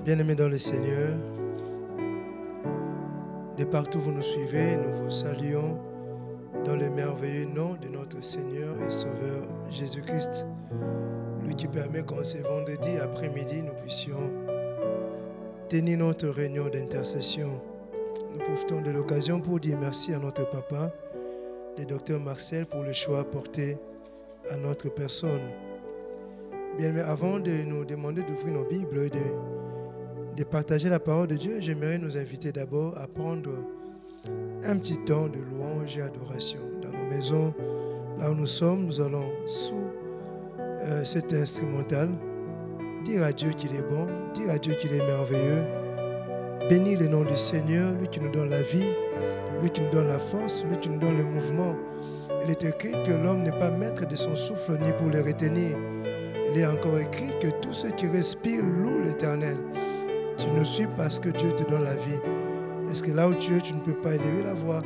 Bien-aimés dans le Seigneur, de partout où vous nous suivez, nous vous saluons dans le merveilleux nom de notre Seigneur et Sauveur Jésus-Christ, lui qui permet qu'en ce vendredi après-midi, nous puissions tenir notre réunion d'intercession. Nous profitons de l'occasion pour dire merci à notre papa, le docteur Marcel, pour le choix porté à notre personne. Bien, mais avant de nous demander d'ouvrir nos Bibles et de partager la parole de Dieu, j'aimerais nous inviter d'abord à prendre un petit temps de louange et adoration. Dans nos maisons, là où nous sommes, nous allons sous cet instrumental dire à Dieu qu'il est bon, dire à Dieu qu'il est merveilleux, bénir le nom du Seigneur, lui qui nous donne la vie, lui qui nous donne la force, lui qui nous donne le mouvement. Il est écrit que l'homme n'est pas maître de son souffle ni pour le retenir. Il est encore écrit que tous ceux qui respirent louent l'Éternel. Tu nous suis parce que Dieu te donne la vie. Est-ce que là où tu es, tu ne peux pas élever la voix?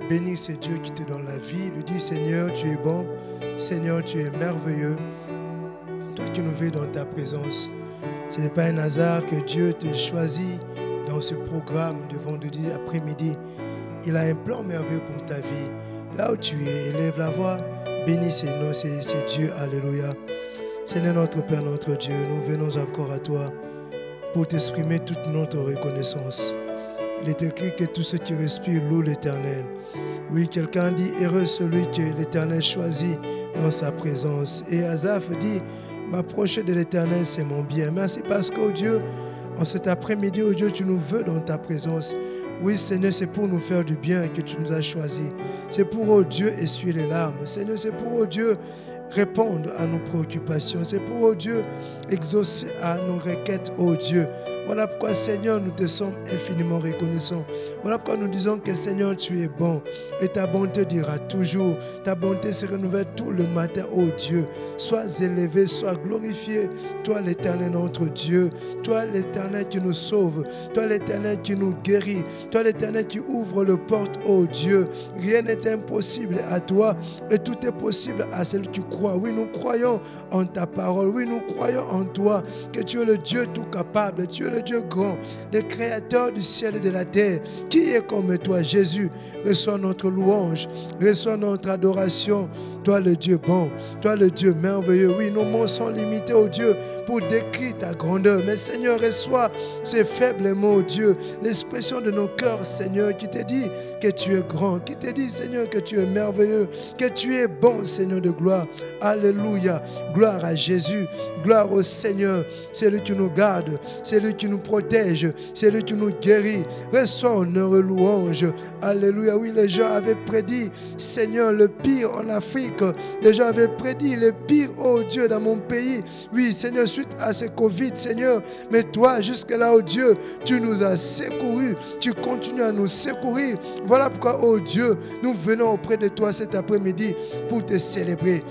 Bénis ce Dieu qui te donne la vie. Lui dis, Seigneur, tu es bon. Seigneur, tu es merveilleux. Toi qui nous vis dans ta présence. Ce n'est pas un hasard que Dieu te choisit dans ce programme de vendredi après-midi. Il a un plan merveilleux pour ta vie. Là où tu es, élève la voix. Bénis ce nom, c'est Dieu. Alléluia. Seigneur notre Père, notre Dieu, nous venons encore à toi pour t'exprimer toute notre reconnaissance. Il est écrit que tous ceux qui respirent louent l'Éternel. Oui, quelqu'un dit, heureux celui que l'Éternel choisit dans sa présence. Et Asaph dit, m'approcher de l'Éternel, c'est mon bien. Merci parce qu'au Dieu, en cet après-midi, oh Dieu, tu nous veux dans ta présence. Oui, Seigneur, c'est pour nous faire du bien que tu nous as choisis. C'est pour, oh Dieu, essuyer les larmes. Seigneur, c'est pour, oh Dieu, répondre à nos préoccupations. C'est pour, oh Dieu, exaucer à nos requêtes, oh Dieu. Voilà pourquoi, Seigneur, nous te sommes infiniment reconnaissants. Voilà pourquoi nous disons que, Seigneur, tu es bon. Et ta bonté dira toujours. Ta bonté se renouvelle tout le matin, oh Dieu. Sois élevé, sois glorifié. Toi, l'Éternel, notre Dieu. Toi, l'Éternel qui nous sauve. Toi, l'Éternel qui nous guérit. Toi, l'Éternel qui ouvre le porte, oh Dieu. Rien n'est impossible à toi. Et tout est possible à celui qui croit. Oui, nous croyons en ta parole. Oui, nous croyons en toi, que tu es le Dieu tout capable. Tu es le Dieu grand, le créateur du ciel et de la terre. Qui est comme toi, Jésus? Reçois notre louange, reçois notre adoration. Toi, le Dieu bon, toi, le Dieu merveilleux. Oui, nos mots sont limités, oh Dieu, pour décrire ta grandeur. Mais Seigneur, reçois ces faibles mots, oh Dieu, l'expression de nos cœurs, Seigneur, qui te dit que tu es grand, qui te dit, Seigneur, que tu es merveilleux, que tu es bon, Seigneur de gloire. Alléluia. Gloire à Jésus. Gloire au Seigneur. C'est lui qui nous garde. C'est lui qui nous protège. C'est lui qui nous guérit. Reçois honneur et louange. Alléluia. Oui, les gens avaient prédit, Seigneur, le pire en Afrique. Les gens avaient prédit le pire, oh Dieu, dans mon pays. Oui, Seigneur, suite à ce Covid, Seigneur. Mais toi, jusque-là, oh Dieu, tu nous as secourus. Tu continues à nous secourir. Voilà pourquoi, oh Dieu, nous venons auprès de toi cet après-midi pour te célébrer,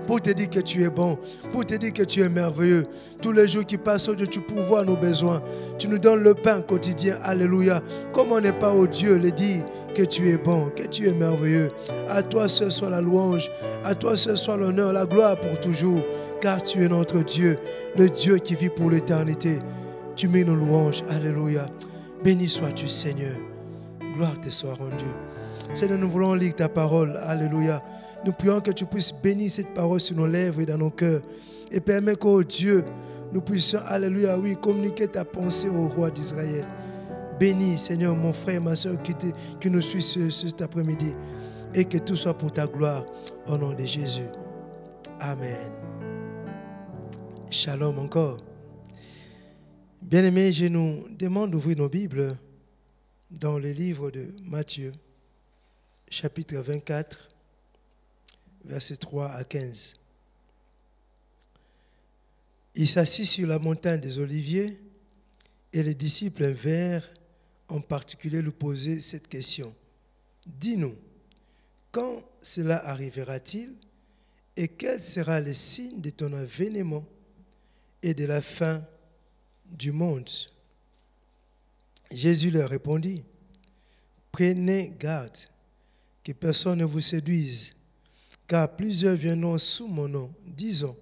pour te dire que tu es bon, pour te dire que tu es merveilleux. Tous les jours qui passent, oh Dieu, tu pourvois nos besoins. Tu nous donnes le pain quotidien. Alléluia. Comment ne pas, oh Dieu, le dire que tu es bon, que tu es merveilleux. À toi seul soit la louange. À toi seul soit l'honneur, la gloire pour toujours. Car tu es notre Dieu, le Dieu qui vit pour l'éternité. Tu mets nos louanges. Alléluia. Béni sois-tu, Seigneur. Gloire te soit rendue. Seigneur, nous voulons lire ta parole. Alléluia. Nous prions que tu puisses bénir cette parole sur nos lèvres et dans nos cœurs. Et permets qu'au Dieu, nous puissions, alléluia, oui, communiquer ta pensée au roi d'Israël. Bénis, Seigneur, mon frère et ma soeur qui nous suit cet après-midi. Et que tout soit pour ta gloire. Au nom de Jésus. Amen. Shalom encore. Bien-aimés, je nous demande d'ouvrir nos Bibles dans le livre de Matthieu, chapitre 24. Versets 3 à 15. Il s'assit sur la montagne des Oliviers et les disciples vinrent en particulier lui poser cette question. Dis-nous, quand cela arrivera-t-il et quel sera le signe de ton avènement et de la fin du monde? Jésus leur répondit, prenez garde que personne ne vous séduise. Car plusieurs viendront sous mon nom, disant,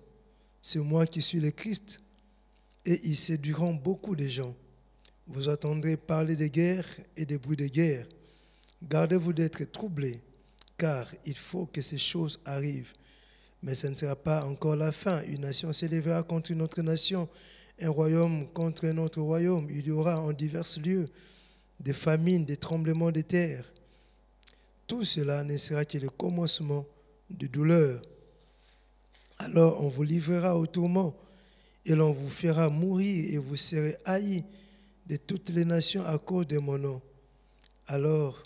c'est moi qui suis le Christ, et ils séduiront beaucoup de gens. Vous entendrez parler de guerre et des bruits de guerre. Gardez-vous d'être troublés, car il faut que ces choses arrivent. Mais ce ne sera pas encore la fin. Une nation s'élèvera contre une autre nation, un royaume contre un autre royaume. Il y aura en divers lieux des famines, des tremblements de terre. Tout cela ne sera que le commencement de douleur. Alors on vous livrera au tourment et l'on vous fera mourir et vous serez haïs de toutes les nations à cause de mon nom. Alors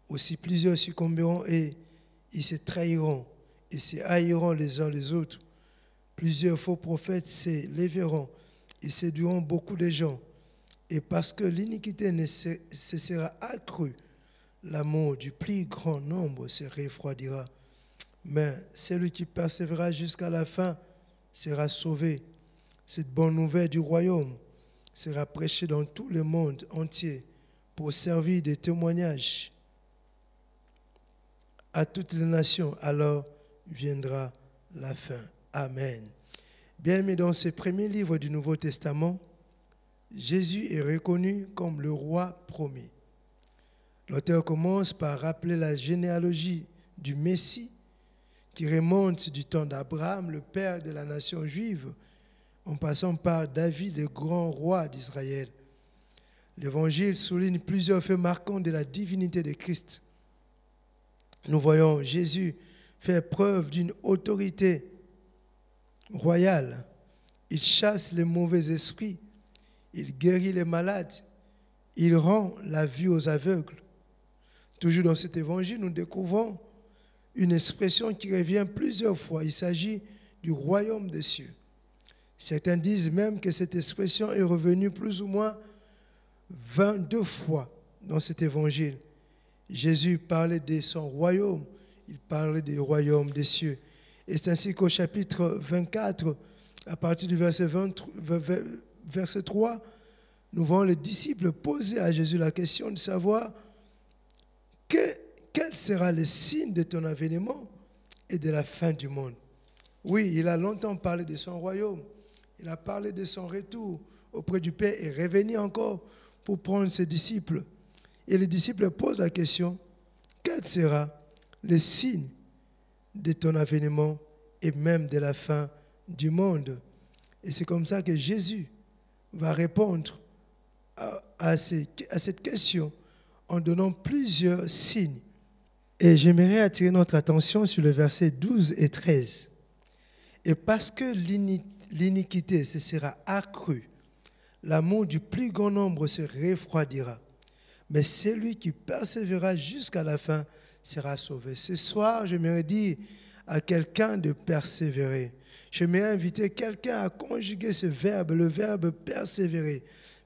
aussi plusieurs succomberont et ils se trahiront et se haïront les uns les autres. Plusieurs faux prophètes se lèveront et séduiront beaucoup de gens. Et parce que l'iniquité ne sera accrue, l'amour du plus grand nombre se refroidira. Mais celui qui persévérera jusqu'à la fin sera sauvé. Cette bonne nouvelle du royaume sera prêchée dans tout le monde entier pour servir de témoignage à toutes les nations. Alors viendra la fin. Amen. Bien-aimés, dans ce premier livre du Nouveau Testament, Jésus est reconnu comme le roi promis. L'auteur commence par rappeler la généalogie du Messie qui remonte du temps d'Abraham, le père de la nation juive, en passant par David, le grand roi d'Israël. L'Évangile souligne plusieurs faits marquants de la divinité de Christ. Nous voyons Jésus faire preuve d'une autorité royale. Il chasse les mauvais esprits, il guérit les malades, il rend la vue aux aveugles. Toujours dans cet évangile, nous découvrons une expression qui revient plusieurs fois. Il s'agit du royaume des cieux. Certains disent même que cette expression est revenue plus ou moins 22 fois dans cet évangile. Jésus parlait de son royaume, il parlait du royaume des cieux. Et c'est ainsi qu'au chapitre 24, à partir du verset 3, nous voyons les disciples poser à Jésus la question de savoir quel sera le signe de ton avènement et de la fin du monde. Oui, il a longtemps parlé de son royaume. Il a parlé de son retour auprès du Père et revenir encore pour prendre ses disciples. Et les disciples posent la question, quel sera le signe de ton avènement et même de la fin du monde? Et c'est comme ça que Jésus va répondre à cette question en donnant plusieurs signes. Et j'aimerais attirer notre attention sur le verset 12 et 13. Et parce que l'iniquité se sera accrue, l'amour du plus grand nombre se refroidira. Mais celui qui persévérera jusqu'à la fin sera sauvé. Ce soir, j'aimerais dire à quelqu'un de persévérer. J'aimerais inviter quelqu'un à conjuguer ce verbe, le verbe persévérer.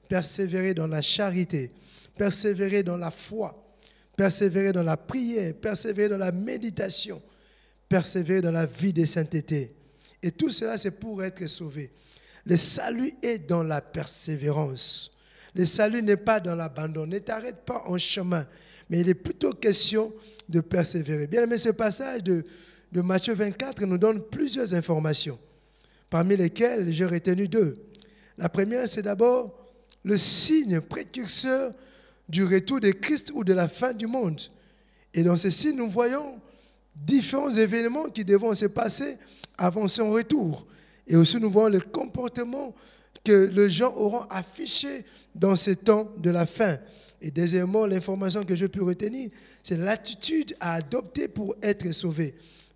Persévérer dans la charité, persévérer dans la foi, persévérer dans la prière, persévérer dans la méditation, persévérer dans la vie de sainteté. Et tout cela, c'est pour être sauvé. Le salut est dans la persévérance. Le salut n'est pas dans l'abandon. Ne t'arrête pas en chemin, mais il est plutôt question de persévérer. Bien aimé, ce passage de Matthieu 24 nous donne plusieurs informations, parmi lesquelles j'ai retenu deux. La première, c'est d'abord le signe précurseur du retour de Christ ou de la fin du monde. Et dans ce signe, nous voyons différents événements qui devront se passer avant son retour. Et aussi, nous voyons le comportement que les gens auront affiché dans ce temps de la fin. Et deuxièmement, l'information que je peux retenir, c'est l'attitude à adopter pour être sauvé.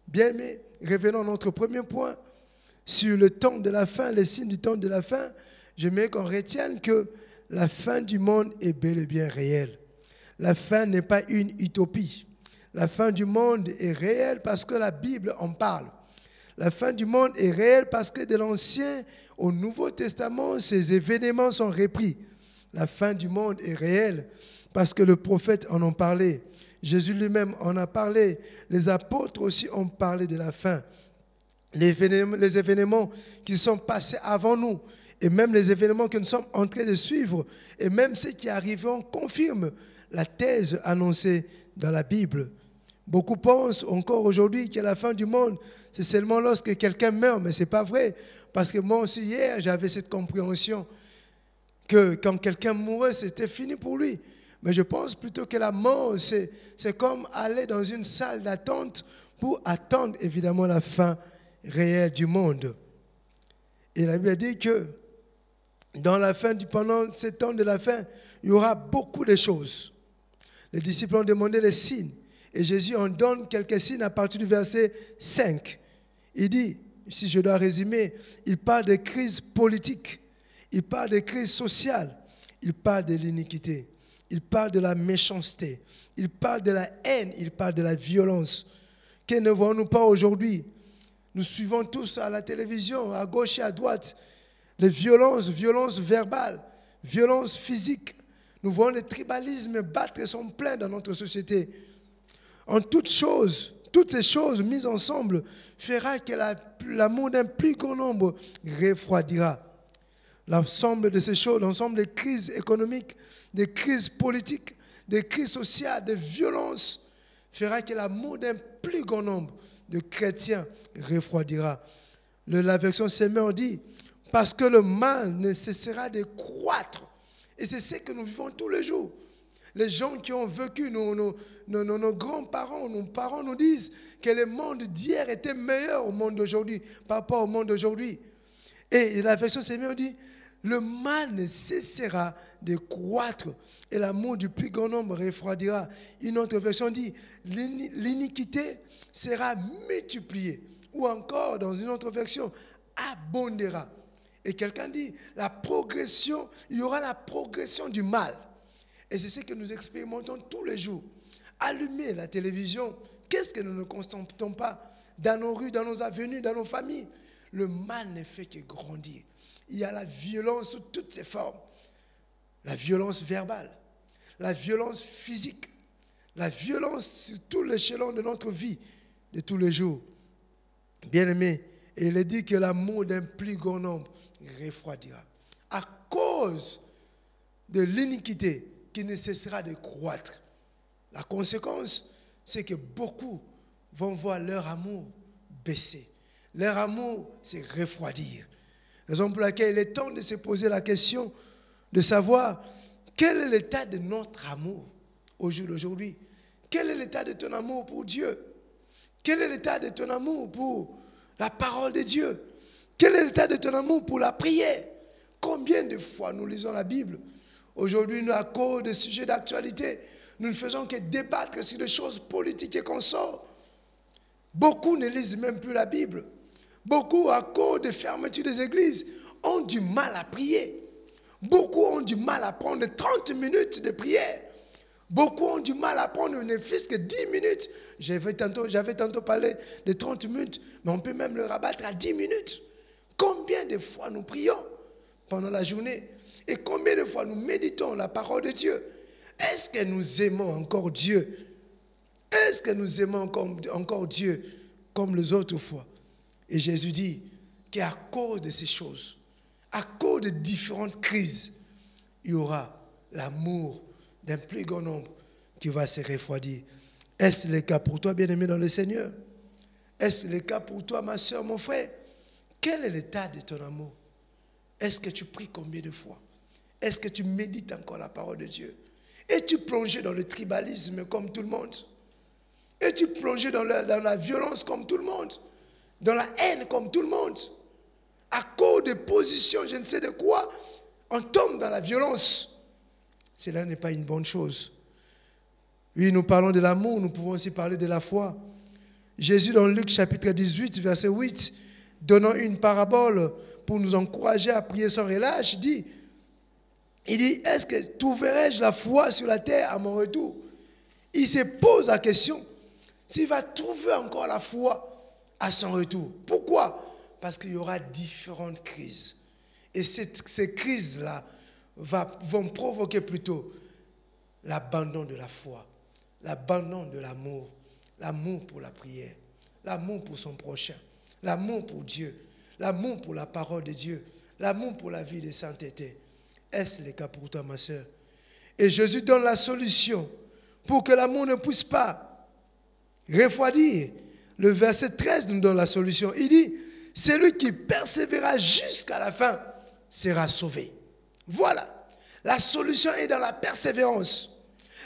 Bien, mais revenons à notre premier point sur le temps de la fin, les signes du temps de la fin. J'aimerais qu'on retienne que la fin du monde est bel et bien réelle. La fin n'est pas une utopie. La fin du monde est réelle parce que la Bible en parle. La fin du monde est réelle parce que de l'Ancien au Nouveau Testament, ces événements sont repris. La fin du monde est réelle parce que le prophète en a parlé. Jésus lui-même en a parlé. Les apôtres aussi ont parlé de la fin. Les événements qui sont passés avant nous et même les événements que nous sommes en train de suivre et même ceux qui arriveront confirment la thèse annoncée dans la Bible. Beaucoup pensent encore aujourd'hui que la fin du monde, c'est seulement lorsque quelqu'un meurt, mais ce n'est pas vrai. Parce que moi aussi, hier, j'avais cette compréhension que quand quelqu'un mourait, c'était fini pour lui. Mais je pense plutôt que la mort, c'est comme aller dans une salle d'attente pour attendre évidemment la fin réelle du monde. Et la Bible dit que pendant ce temps de la fin, il y aura beaucoup de choses. Les disciples ont demandé les signes. Et Jésus en donne quelques signes à partir du verset 5. Il dit, si je dois résumer, il parle de crise politique, il parle de crise sociale, il parle de l'iniquité, il parle de la méchanceté, il parle de la haine, il parle de la violence. Que ne voyons-nous pas aujourd'hui? Nous suivons tous à la télévision, à gauche et à droite, les violences verbales, violences physiques. Nous voyons le tribalisme battre son plein dans notre société. En toutes ces choses mises ensemble fera que l'amour d'un plus grand nombre refroidira. L'ensemble de ces choses, l'ensemble des crises économiques, des crises politiques, des crises sociales, des violences, fera que l'amour d'un plus grand nombre de chrétiens refroidira. La version Semeur dit, parce que le mal ne cessera de croître. Et c'est ce que nous vivons tous les jours. Les gens qui ont vécu, nos grands-parents, nos parents nous disent que le monde d'hier était meilleur au monde d'aujourd'hui par rapport au monde d'aujourd'hui. Et la version Seigneur dit, le mal ne cessera de croître et l'amour du plus grand nombre refroidira. Une autre version dit, l'iniquité sera multipliée. Ou encore, dans une autre version, abondera. Et quelqu'un dit, il y aura la progression du mal. Et c'est ce que nous expérimentons tous les jours. Allumer la télévision, qu'est-ce que nous ne constatons pas dans nos rues, dans nos avenues, dans nos familles? Le mal ne fait que grandir. Il y a la violence sous toutes ses formes. La violence verbale, la violence physique, la violence sur tout l'échelon de notre vie de tous les jours. Bien-aimé, et il est dit que l'amour d'un plus grand nombre refroidira. À cause de l'iniquité qui ne cessera de croître. La conséquence, c'est que beaucoup vont voir leur amour baisser. Leur amour se refroidir. Raison pour laquelle il est temps de se poser la question de savoir quel est l'état de notre amour au jour d'aujourd'hui. Quel est l'état de ton amour pour Dieu? Quel est l'état de ton amour pour la parole de Dieu? Quel est l'état de ton amour pour la prière? Combien de fois nous lisons la Bible? Aujourd'hui, nous, à cause des sujets d'actualité, nous ne faisons que débattre sur des choses politiques et consorts. Beaucoup ne lisent même plus la Bible. Beaucoup, à cause de fermeture des églises, ont du mal à prier. Beaucoup ont du mal à prendre 30 minutes de prière. Beaucoup ont du mal à prendre ne fût-ce que 10 minutes. J'avais tantôt parlé de 30 minutes, mais on peut même le rabattre à 10 minutes. Combien de fois nous prions pendant la journée? Et combien de fois nous méditons la parole de Dieu? Est-ce que nous aimons encore Dieu? Est-ce que nous aimons encore Dieu comme les autres fois? Et Jésus dit qu'à cause de ces choses, à cause de différentes crises, il y aura l'amour d'un plus grand nombre qui va se refroidir. Est-ce le cas pour toi, bien-aimé dans le Seigneur? Est-ce le cas pour toi, ma soeur, mon frère? Quel est l'état de ton amour? Est-ce que tu pries combien de fois? Est-ce que tu médites encore la parole de Dieu? Es-tu plongé dans le tribalisme comme tout le monde? Es-tu plongé dans la violence comme tout le monde? Dans la haine comme tout le monde? À cause de positions, je ne sais de quoi, on tombe dans la violence. Cela n'est pas une bonne chose. Oui, nous parlons de l'amour, nous pouvons aussi parler de la foi. Jésus, dans Luc chapitre 18, verset 8, donnant une parabole pour nous encourager à prier sans relâche, il dit, est-ce que trouverai-je la foi sur la terre à mon retour? Il se pose la question s'il va trouver encore la foi à son retour. Pourquoi? Parce qu'il y aura différentes crises. Et ces crises-là vont provoquer plutôt l'abandon de la foi, l'abandon de l'amour, l'amour pour la prière, l'amour pour son prochain, l'amour pour Dieu, l'amour pour la parole de Dieu, l'amour pour la vie de sainteté. Est-ce le cas pour toi, ma soeur? Et Jésus donne la solution pour que l'amour ne puisse pas refroidir. Le verset 13 nous donne la solution. Il dit, celui qui persévérera jusqu'à la fin sera sauvé. Voilà, la solution est dans la persévérance.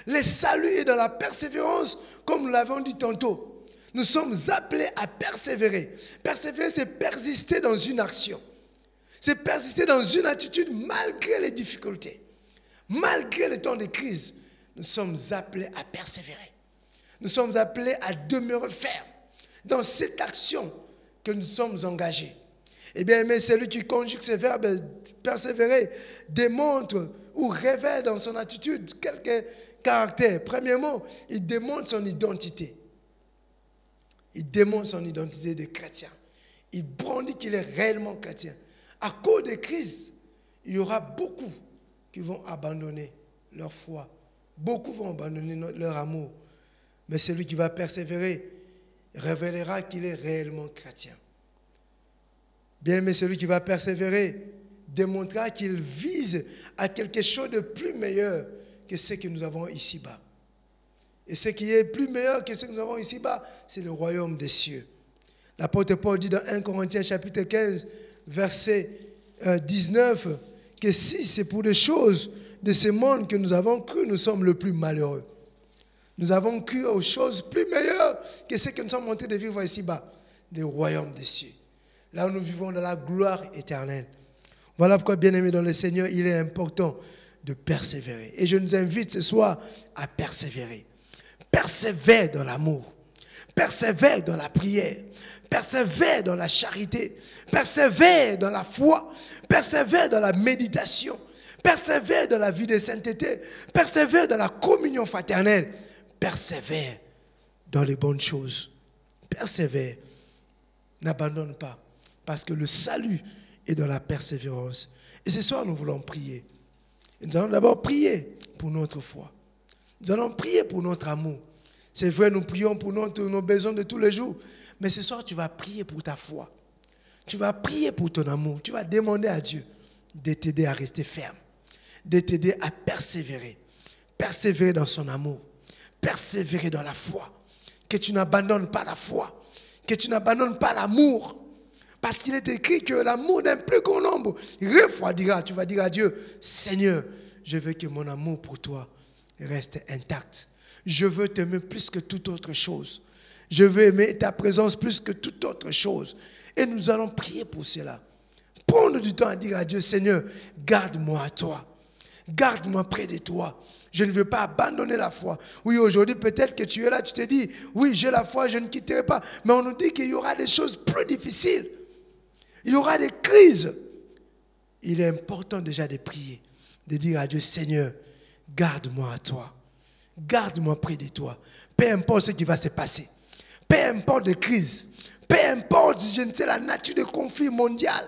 Le salut est dans la persévérance, comme nous l'avons dit tantôt. Nous sommes appelés à persévérer. Persévérer, c'est persister dans une action. C'est persister dans une attitude malgré les difficultés. Malgré le temps de crise, nous sommes appelés à persévérer. Nous sommes appelés à demeurer fermes dans cette action que nous sommes engagés. Eh bien, mais celui qui conjugue ces verbes, persévérer, démontre ou révèle dans son attitude quelques caractères. Premièrement, il démontre son identité. Il démontre son identité de chrétien. Il brandit qu'il est réellement chrétien. À cause des crises, il y aura beaucoup qui vont abandonner leur foi. Beaucoup vont abandonner leur amour. Mais celui qui va persévérer révélera qu'il est réellement chrétien. Bien aimé, celui qui va persévérer démontrera qu'il vise à quelque chose de plus meilleur que ce que nous avons ici-bas. Et ce qui est plus meilleur que ce que nous avons ici-bas, c'est le royaume des cieux. L'apôtre Paul dit dans 1 Corinthiens chapitre 15, verset 19, que si c'est pour des choses de ce monde que nous avons cru, nous sommes le plus malheureux. Nous avons cru aux choses plus meilleures que ce que nous sommes en train de vivre ici-bas, le royaume des cieux. Là où nous vivons dans la gloire éternelle. Voilà pourquoi, bien-aimés dans le Seigneur, il est important de persévérer. Et je nous invite ce soir à persévérer. Persévère dans l'amour. Persévère dans la prière. Persévère dans la charité. Persévère dans la foi. Persévère dans la méditation. Persévère dans la vie de sainteté. Persévère dans la communion fraternelle. Persévère dans les bonnes choses. Persévère. N'abandonne pas. Parce que le salut est dans la persévérance. Et ce soir, nous voulons prier. Et nous allons d'abord prier pour notre foi. Nous allons prier pour notre amour. C'est vrai, nous prions pour nos besoins de tous les jours. Mais ce soir, tu vas prier pour ta foi. Tu vas prier pour ton amour. Tu vas demander à Dieu de t'aider à rester ferme. De t'aider à persévérer. Persévérer dans son amour. Persévérer dans la foi. Que tu n'abandonnes pas la foi. Que tu n'abandonnes pas l'amour. Parce qu'il est écrit que l'amour d'un plus grand nombre refroidira. Tu vas dire à Dieu, Seigneur, je veux que mon amour pour toi reste intact. Je veux t'aimer plus que toute autre chose. Je veux aimer ta présence plus que toute autre chose. Et nous allons prier pour cela. Prendre du temps à dire à Dieu, Seigneur, garde-moi à toi. Garde-moi près de toi. Je ne veux pas abandonner la foi. Oui, aujourd'hui, peut-être que tu es là, tu te dis, oui, j'ai la foi, je ne quitterai pas. Mais on nous dit qu'il y aura des choses plus difficiles. Il y aura des crises. Il est important déjà de prier, de dire à Dieu, Seigneur, garde-moi à toi. Garde-moi près de toi. Peu importe ce qui va se passer. Peu importe les crises. Peu importe, je ne sais, la nature du conflit mondial.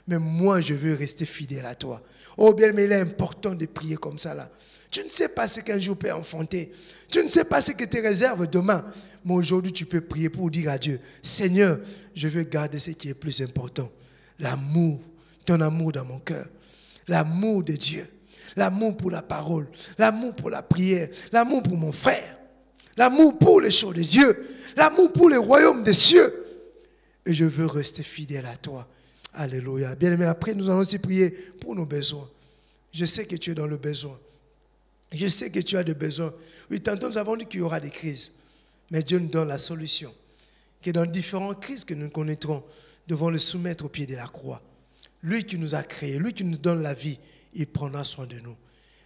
Mais moi, je veux rester fidèle à toi. Oh bien, mais il est important de prier comme ça là. Tu ne sais pas ce qu'un jour peut enfanter. Tu ne sais pas ce que te réserve demain. Mais aujourd'hui, tu peux prier pour dire à Dieu, Seigneur, je veux garder ce qui est plus important. L'amour, ton amour dans mon cœur. L'amour de Dieu. L'amour pour la parole. L'amour pour la prière. L'amour pour mon frère. L'amour pour les choses de Dieu. L'amour pour le royaume des cieux. Et je veux rester fidèle à toi. Alléluia. Bien-aimé, après, nous allons aussi prier pour nos besoins. Je sais que tu es dans le besoin. Je sais que tu as des besoins. Oui, tantôt nous avons dit qu'il y aura des crises. Mais Dieu nous donne la solution. Que dans différentes crises que nous connaîtrons, nous devons le soumettre au pied de la croix. Lui qui nous a créés, lui qui nous donne la vie, il prendra soin de nous.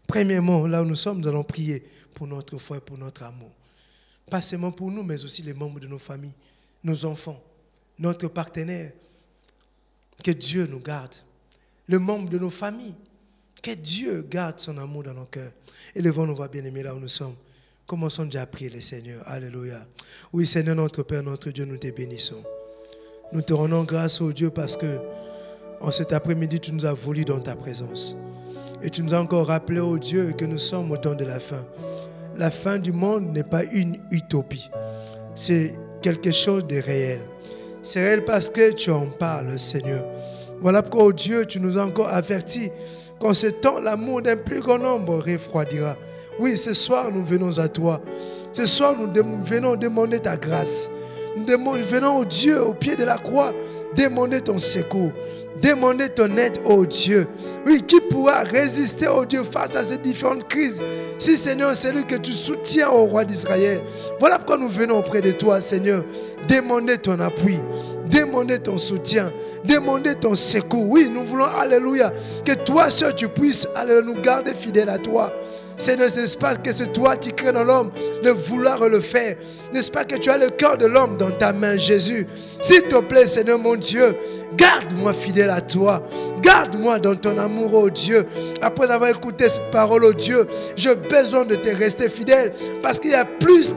Premièrement, là où nous sommes, nous allons prier pour notre foi et pour notre amour. Pas seulement pour nous, mais aussi les membres de nos familles, nos enfants, notre partenaire. Que Dieu nous garde. Les membres de nos familles. Que Dieu garde son amour dans nos cœurs. Élevons nos voix bien-aimés là où nous sommes. Commençons déjà à prier le Seigneur. Alléluia. Oui, Seigneur, notre Père, notre Dieu, nous te bénissons. Nous te rendons grâce, au Dieu, parce que en cet après-midi, tu nous as voulu dans ta présence. Et tu nous as encore rappelé, oh Dieu, que nous sommes au temps de la fin. La fin du monde n'est pas une utopie. C'est quelque chose de réel. C'est réel parce que tu en parles, Seigneur. Voilà pourquoi, oh Dieu, tu nous as encore avertis qu'en ce temps, l'amour d'un plus grand nombre refroidira. Oui, ce soir, nous venons à toi. Ce soir, nous venons demander ta grâce. Nous venons au Dieu, au pied de la croix, demander ton secours. Demander ton aide, oh Dieu. Oui, qui pourra résister, oh Dieu, face à ces différentes crises? Si, Seigneur, c'est lui que tu soutiens au roi d'Israël. Voilà pourquoi nous venons auprès de toi, Seigneur. Demander ton appui. Demander ton soutien, demander ton secours. Oui, nous voulons, alléluia, que toi seul tu puisses nous garder fidèles à toi. Seigneur, n'est-ce pas que c'est toi qui crées dans l'homme le vouloir le faire? N'est-ce pas que tu as le cœur de l'homme dans ta main, Jésus? S'il te plaît, Seigneur mon Dieu, garde-moi fidèle à toi. Garde-moi dans ton amour, oh Dieu. Après avoir écouté cette parole, oh Dieu, j'ai besoin de te rester fidèle parce qu'il y a plus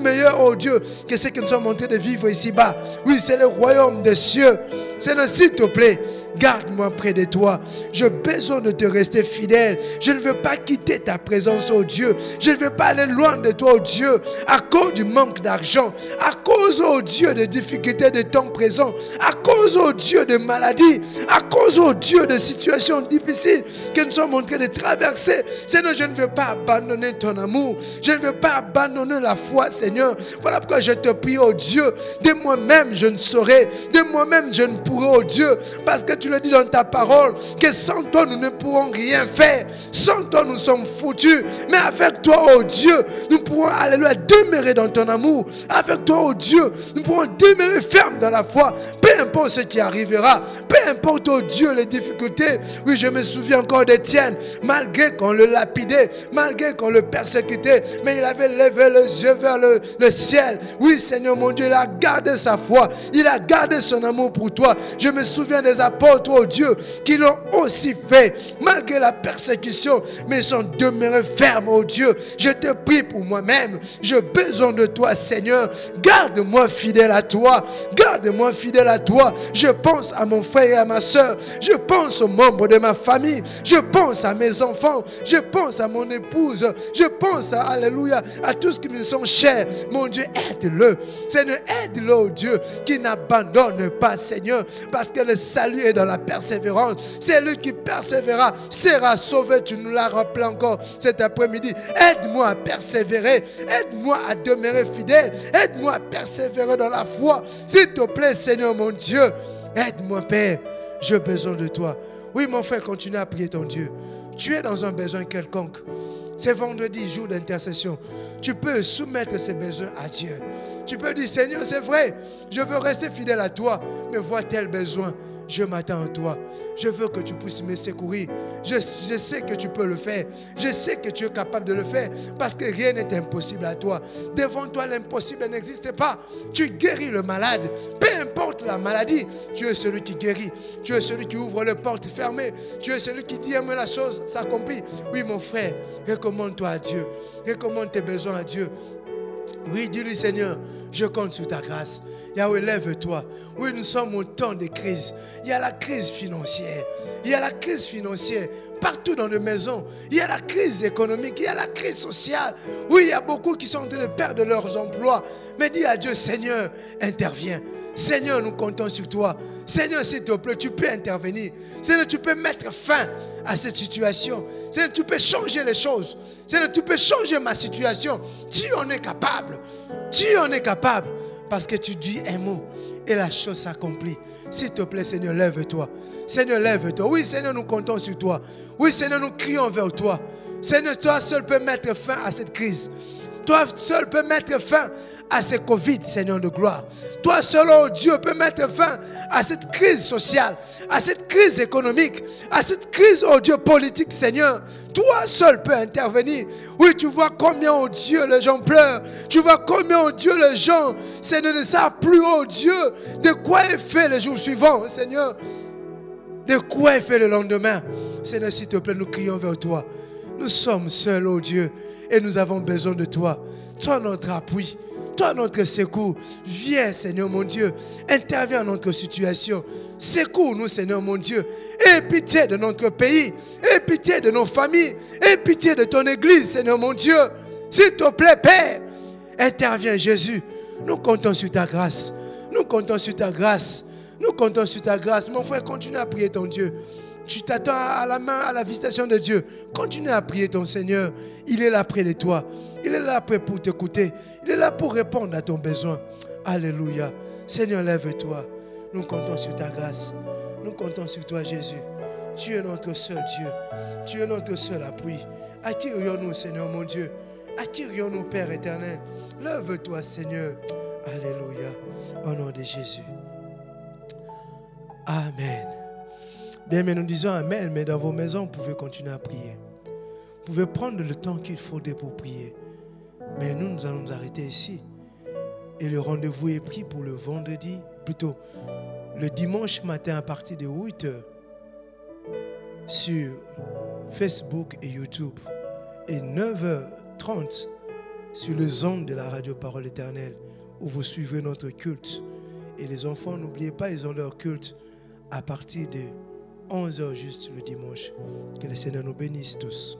meilleur, oh Dieu, que ce que nous sommes en train de vivre ici-bas. Oui, c'est le royaume des cieux. Seigneur, s'il te plaît, garde-moi près de toi. J'ai besoin de te rester fidèle. Je ne veux pas quitter ta présence, oh Dieu. Je ne veux pas aller loin de toi, oh Dieu, à cause du manque d'argent, à cause, oh Dieu, des difficultés de temps présent, à cause, oh Dieu, de maladies, à cause, oh Dieu, de situations difficiles que nous sommes en train de traverser. Seigneur, je ne veux pas abandonner ton amour. Je ne veux pas abandonner la foi, Seigneur. Voilà pourquoi je te prie, oh Dieu, de moi-même je ne saurais, de moi-même je ne pourrais, oh Dieu, parce que tu le dis dans ta parole, que sans toi nous ne pourrons rien faire. Sans toi nous sommes foutus. Mais avec toi, oh Dieu, nous pourrons, alléluia, demeurer dans ton amour. Avec toi, oh Dieu, nous pourrons demeurer fermes dans la foi. Peu importe ce qui arrivera. Peu importe, oh Dieu, les difficultés. Oui, je me souviens encore d'Étienne. Malgré qu'on le lapidait, malgré qu'on le persécutait, mais il avait levé les yeux vers le ciel. Oui, Seigneur mon Dieu, il a gardé sa foi. Il a gardé son amour pour toi. Je me souviens des apôtres, oh Dieu, qui l'ont aussi fait, malgré la persécution, mais ils sont demeurés fermes, oh Dieu. Je te prie pour moi-même. J'ai besoin de toi, Seigneur. Garde-moi fidèle à toi. Garde-moi fidèle à toi. Je pense à mon frère et à ma soeur. Je pense aux membres de ma famille. Je pense à mes enfants. Je pense à mon épouse. Je pense à, alléluia, à tous qui me sont chers. Mon Dieu, aide-le. Seigneur, aide-le, oh Dieu, qui n'abandonne pas, Seigneur, parce que le salut est dans la persévérance. C'est lui qui persévérera, sera sauvé. Tu nous l'as rappelé encore cet après-midi. Aide-moi à persévérer. Aide-moi à demeurer fidèle. Aide-moi à persévérer dans la foi. S'il te plaît, Seigneur mon Dieu, aide-moi, Père. J'ai besoin de toi. Oui, mon frère, continue à prier ton Dieu. Tu es dans un besoin quelconque. C'est vendredi, jour d'intercession. Tu peux soumettre ces besoins à Dieu. Tu peux dire, Seigneur, c'est vrai, je veux rester fidèle à toi, mais vois tel besoin. Je m'attends à toi. Je veux que tu puisses me secourir. Je sais que tu peux le faire. Je sais que tu es capable de le faire parce que rien n'est impossible à toi. Devant toi, l'impossible n'existe pas. Tu guéris le malade. Peu importe la maladie, tu es celui qui guérit. Tu es celui qui ouvre les portes fermées. Tu es celui qui dit que la chose s'accomplit. Oui, mon frère, recommande-toi à Dieu. Recommande tes besoins à Dieu. Oui, dis-lui, Seigneur, je compte sur ta grâce. Yahweh, lève-toi. Oui, nous sommes au temps de crise. Il y a la crise financière. Il y a la crise financière partout dans nos maisons. Il y a la crise économique. Il y a la crise sociale. Oui, il y a beaucoup qui sont en train de perdre leurs emplois. Mais dis à Dieu, Seigneur, interviens. Seigneur, nous comptons sur toi. Seigneur, s'il te plaît, tu peux intervenir. Seigneur, tu peux mettre fin à cette situation. Seigneur, tu peux changer les choses. Seigneur, tu peux changer ma situation. Tu en es capable. Tu en es capable. Parce que tu dis un mot et la chose s'accomplit. S'il te plaît, Seigneur, lève-toi. Seigneur, lève-toi. Oui, Seigneur, nous comptons sur toi. Oui, Seigneur, nous crions vers toi. Seigneur, toi seul peux mettre fin à cette crise. Toi seul peux mettre fin à ce Covid, Seigneur de gloire. Toi seul, oh Dieu, peux mettre fin à cette crise sociale, à cette crise économique, à cette crise, oh Dieu, politique, Seigneur. Toi seul peux intervenir. Oui, tu vois combien, oh Dieu, les gens pleurent. Tu vois combien, oh Dieu, les gens, Seigneur, ne savent plus, oh Dieu, de quoi est fait le jour suivant, Seigneur. De quoi est fait le lendemain. Seigneur, s'il te plaît, nous crions vers toi. Nous sommes seuls, oh Dieu, et nous avons besoin de toi. Toi, notre appui. Toi, notre secours. Viens, Seigneur mon Dieu. Interviens dans notre situation. Secours-nous, Seigneur mon Dieu. Aie pitié de notre pays. Aie pitié de nos familles. Aie pitié de ton église, Seigneur mon Dieu. S'il te plaît, Père, interviens, Jésus. Nous comptons sur ta grâce. Nous comptons sur ta grâce. Nous comptons sur ta grâce. Mon frère, continue à prier ton Dieu. Tu t'attends à la main, à la visitation de Dieu. Continue à prier ton Seigneur. Il est là près de toi. Il est là prêt pour t'écouter. Il est là pour répondre à ton besoin. Alléluia. Seigneur, lève-toi. Nous comptons sur ta grâce. Nous comptons sur toi, Jésus. Tu es notre seul Dieu. Tu es notre seul appui. À qui irions-nous, Seigneur mon Dieu? À qui irions-nous, Père éternel? Lève-toi, Seigneur. Alléluia. Au nom de Jésus. Amen. Bien, mais nous disons Amen, mais dans vos maisons, vous pouvez continuer à prier. Vous pouvez prendre le temps qu'il faudrait pour prier. Mais nous allons nous arrêter ici. Et le rendez-vous est pris pour le vendredi, plutôt le dimanche matin à partir de 8h sur Facebook et YouTube. Et 9h30 sur les ondes de la radio Parole Éternelle où vous suivez notre culte. Et les enfants, n'oubliez pas, ils ont leur culte à partir de 11h juste le dimanche. Que le Seigneur nous bénisse tous.